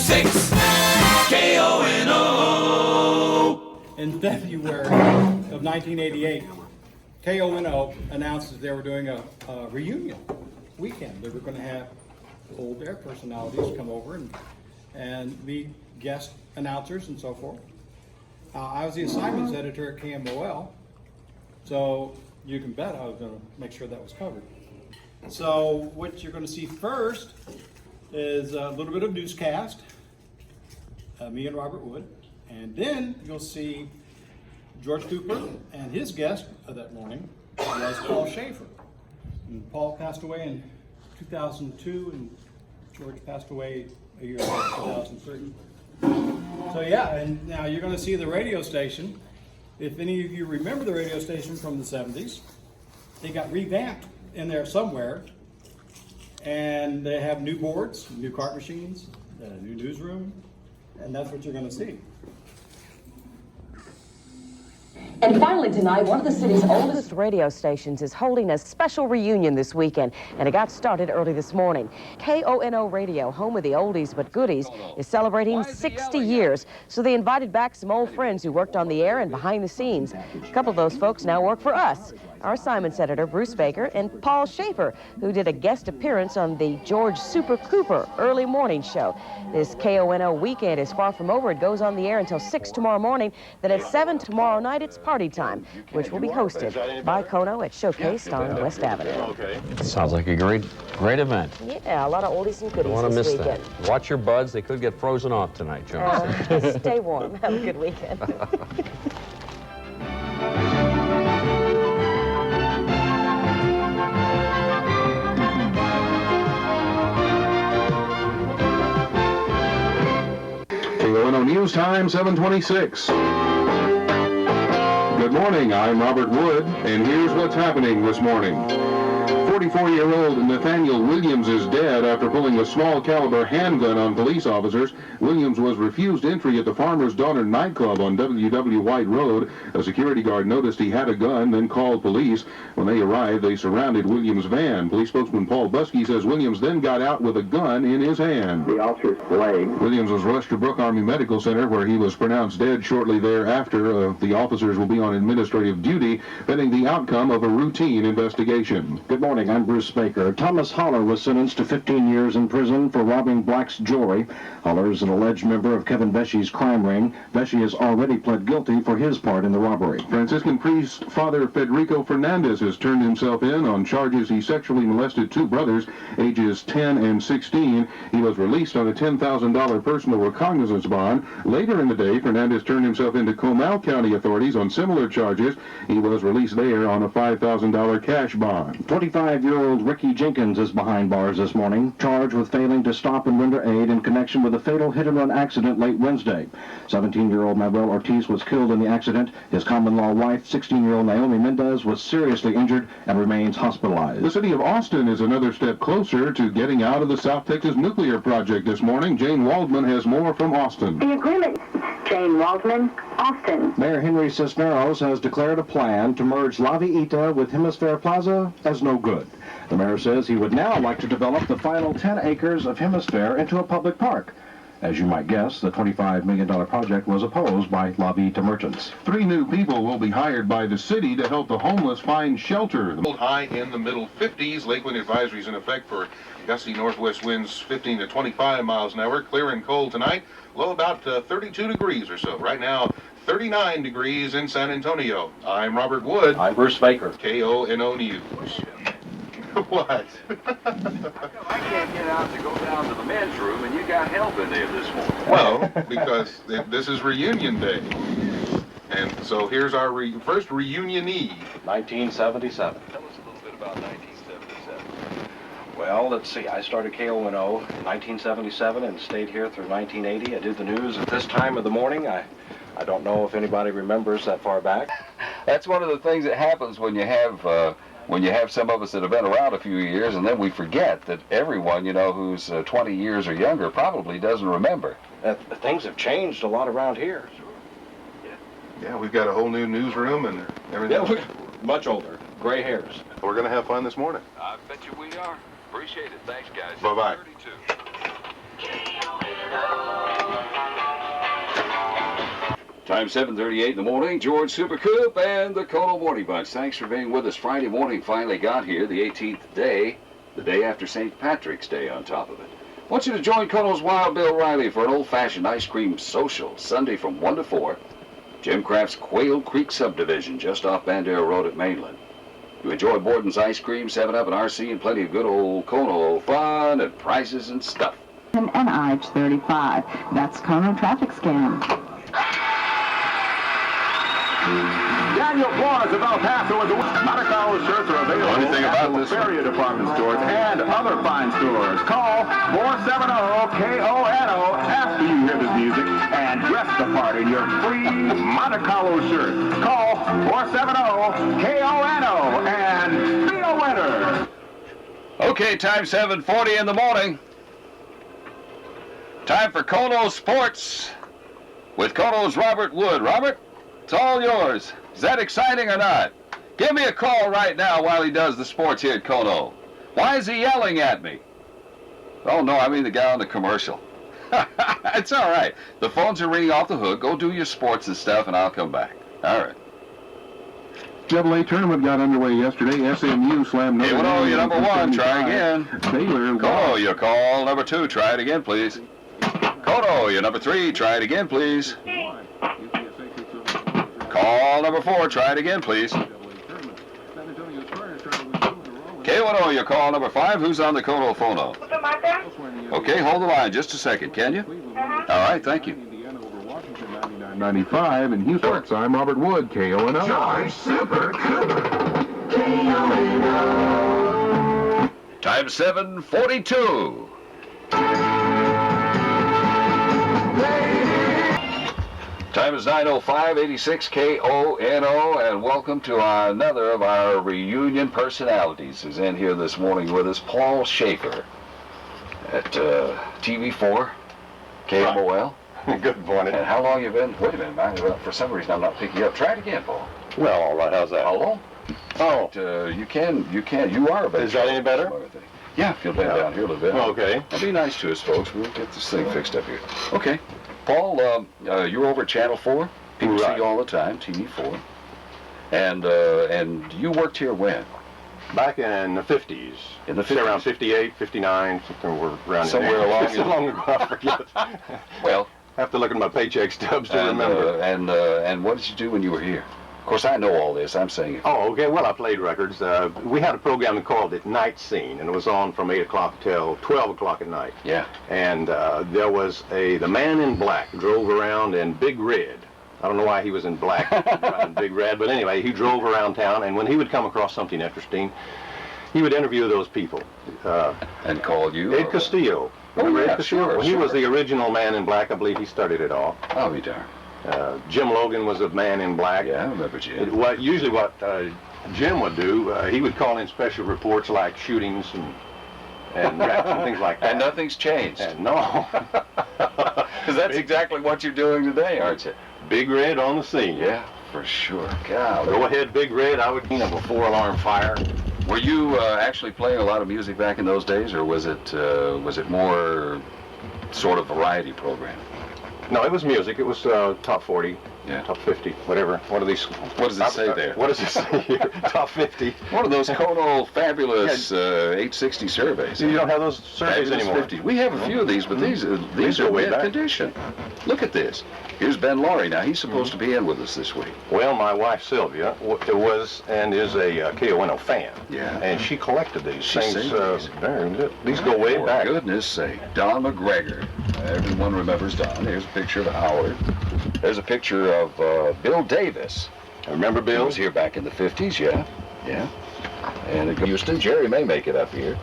726 KONO. In February of 1988, KONO announced that they were doing a reunion weekend. They were going to have old air personalities come over and be guest announcers and so forth. I was the assignments editor at KMOL, so you can bet I was going to make sure that was covered. So what you're going to see first is a little bit of newscast, me and Robert Wood, and then you'll see George Cooper and his guest of that morning was Paul Schaefer. And Paul passed away in 2002 and George passed away a year later, 2003. So yeah, and now you're going to see the radio station. If any of you remember the radio station from the 70s, they got revamped in there somewhere, and they have new boards, new cart machines, a new newsroom, and that's what you're going to see. And finally tonight, one of the city's oldest radio stations is holding a special reunion this weekend, and it got started early this morning. KONO Radio, home of the oldies but goodies, is celebrating 60 years, so they invited back some old friends who worked on the air and behind the scenes. A couple of those folks now work for us. Our assignments editor, Bruce Baker, and Paul Schaefer, who did a guest appearance on the George Super Cooper early morning show. This KONO weekend is far from over. It goes on the air until 6 tomorrow morning. Then at 7 tomorrow night, it's party time, which will be hosted by KONO at Showcase on West Avenue. Sounds like a great event. Yeah, a lot of oldies and goodies this weekend. That. Watch your buds. They could get frozen off tonight, Jones. Stay warm. Have a good weekend. KONO News Time, 7:26. Good morning, I'm Robert Wood, and here's what's happening this morning. 44-year-old Nathaniel Williams is dead after pulling a small-caliber handgun on police officers. Williams was refused entry at the Farmer's Daughter nightclub on WW White Road. A security guard noticed he had a gun, then called police. When they arrived, they surrounded Williams' van. Police spokesman Paul Buskey says Williams then got out with a gun in his hand. The officer's leg. Williams was rushed to Brooke Army Medical Center, where he was pronounced dead shortly thereafter. The officers will be on administrative duty, pending the outcome of a routine investigation. Good morning, I'm Bruce Baker. Thomas Holler was sentenced to 15 years in prison for robbing Black's jewelry. Holler is an alleged member of Kevin Beshy's crime ring. Beshy has already pled guilty for his part in the robbery. Franciscan priest Father Federico Fernandez has turned himself in on charges he sexually molested two brothers, ages 10 and 16. He was released on a $10,000 personal recognizance bond. Later in the day, Fernandez turned himself into Comal County authorities on similar charges. He was released there on a $5,000 cash bond. 25-year-old Ricky Jenkins is behind bars this morning, charged with failing to stop and render aid in connection with a fatal hit-and-run accident late Wednesday. 17-year-old Manuel Ortiz was killed in the accident. His common-law wife, 16-year-old Naomi Mendez, was seriously injured and remains hospitalized. The city of Austin is another step closer to getting out of the South Texas nuclear project this morning. Jane Waldman has more from Austin. The agreement. Jane Waldman, Austin. Mayor Henry Cisneros has declared a plan to merge La Villita with Hemisphere Plaza as no good. The mayor says he would now like to develop the final 10 acres of Hemisphere into a public park. As you might guess, the $25 million project was opposed by La Villita merchants. 3 new people will be hired by the city to help the homeless find shelter. High in the middle 50s. Lake wind advisories in effect for gusty northwest winds 15 to 25 miles an hour. Clear and cold tonight. Low about 32 degrees or so. Right now, 39 degrees in San Antonio. I'm Robert Wood. I'm Bruce Baker. KONO News. What? I can't get out to go down to the men's room, and you got help in there this morning. Well, because this is reunion day. And so here's our first reunionee. 1977. Tell us a little bit about 1977. Well, let's see. I started KONO in 1977 and stayed here through 1980. I did the news at this time of the morning. I don't know if anybody remembers that far back. That's one of the things that happens when you have some of us that have been around a few years, and then we forget that everyone, who's 20 years or younger probably doesn't remember. Things have changed a lot around here. Yeah, we've got a whole new newsroom and everything. Yeah, we're much older. Gray hairs. We're going to have fun this morning. I bet you we are. Appreciate it. Thanks, guys. Bye-bye. Time 7:38 in the morning. George Super Coop and the KMOL Morning Bunch. Thanks for being with us. Friday morning finally got here, the 18th day, the day after St. Patrick's Day on top of it. I want you to join KMOL's Wild Bill Riley for an old-fashioned ice cream social, Sunday from 1 to 4. Jim Kraft's Quail Creek Subdivision, just off Bandera Road at Mainland. You enjoy Borden's ice cream, 7-Up and RC, and plenty of good old KMOL fun and prizes and stuff. And NH35. That's Kono traffic scam. Daniel Flores of El Paso with the Monte Carlo shirts are available Anything at about the this area department stores and other fine stores. Call 470-KONO after you hear this music and dress the part in your free Monte Carlo shirt. Call 470-KONO and be a winner. Okay, time 7:40 in the morning. Time for KMOL Sports with KMOL's Robert Wood. Robert, it's all yours. Is that exciting or not? Give me a call right now while he does the sports here at KMOL. Why is he yelling at me? Oh, no, I mean the guy on the commercial. It's all right. The phones are ringing off the hook. Go do your sports and stuff, and I'll come back. All right. AA tournament got underway yesterday. SMU slammed Hey, what are you, number one? Try again. Baylor. Kono, your call. Number 2, try it again, please. Kono, your number 3, try it again, please. Call number 4, try it again, please. K10, your call number 5. Who's on the KMOL phone? Okay, hold the line just a second, can you? All right, thank you. 95 in Houston. I'm Robert Wood, KONO. George Super Coop. KONO. Time 7:42. Time is 9:05, 86 KONO, and welcome to another of our reunion personalities who's in here this morning with us, Paul Schaefer at TV4, KMOL. Good morning. And how long you been? Wait a minute, man. For some reason I'm not picking you up. Try it again, Paul. Well, all right. How's that? Hello? Oh. You are a better. Is that any better? Yeah, if you'll bend down here a little bit. Okay. Now be nice to us, folks. We'll get this thing fixed up here. Okay. Paul, you're over at Channel 4. People see you all the time, TV4. And you worked here when? Back in the 50s. In the 50s? Around 58, 59, somewhere around Somewhere there. along. So long ago, I forget. Well, I have to look at my paycheck stubs to remember. And what did you do when you were here? Of course, I know all this. I'm saying it. Oh, okay. Well, I played records. We had a program called it Night Scene, and it was on from 8 o'clock till 12 o'clock at night. Yeah. And there was the man in black drove around in Big Red. I don't know why he was in black and Big Red, but anyway, he drove around town, and when he would come across something interesting, he would interview those people. And call you? Ed Castillo. Remember Ed Castillo? Sure, Well, he was the original man in black. I believe he started it all. I'll be darned. Jim Logan was a man in black. Yeah, I remember Jim. Usually what Jim would do, he would call in special reports like shootings and raps and things like that. And nothing's changed. No. Because that's exactly what you're doing today, aren't you? Big Red on the scene. Yeah, for sure. God. Go ahead, Big Red. I would have a 4-alarm fire. Were you actually playing a lot of music back in those days, or was it more sort of variety program? No, it was music. It was top 40, top 50, whatever. What are these? What does it say there? What does it say here? Top 50. One of those KMOL fabulous 860 surveys. You don't have those surveys Fabulous anymore. 50. We have a few of these, but these are way in back. condition. Look at this. Here's Ben Laurie. Now, he's supposed to be in with us this week. Well, my wife Sylvia was and is a KONO fan. Yeah. And she collected these She things. saved These go way For back. goodness sake. Don McGregor. Everyone remembers Don. Here's a picture of Howard. There's a picture of Bill Davis. I remember He Bill? was here back in the 50s, yeah. And in Houston, Jerry may make it up here.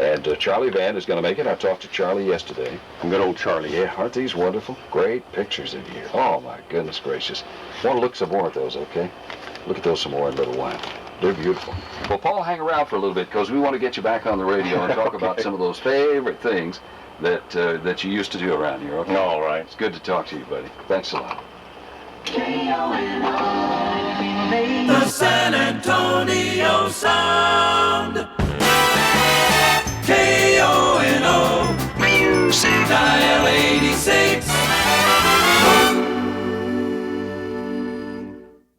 And Charlie Van is going to make it. I talked to Charlie yesterday. Good old Charlie. Yeah, aren't these wonderful? Great pictures in here. Oh, my goodness gracious. Want to look some more at those, okay? Look at those some more in a little while. They're beautiful. Well, Paul, hang around for a little bit because we want to get you back on the radio and talk about some of those favorite things that you used to do around here, okay? All right. It's good to talk to you, buddy. Thanks a lot. The San Antonio Sound.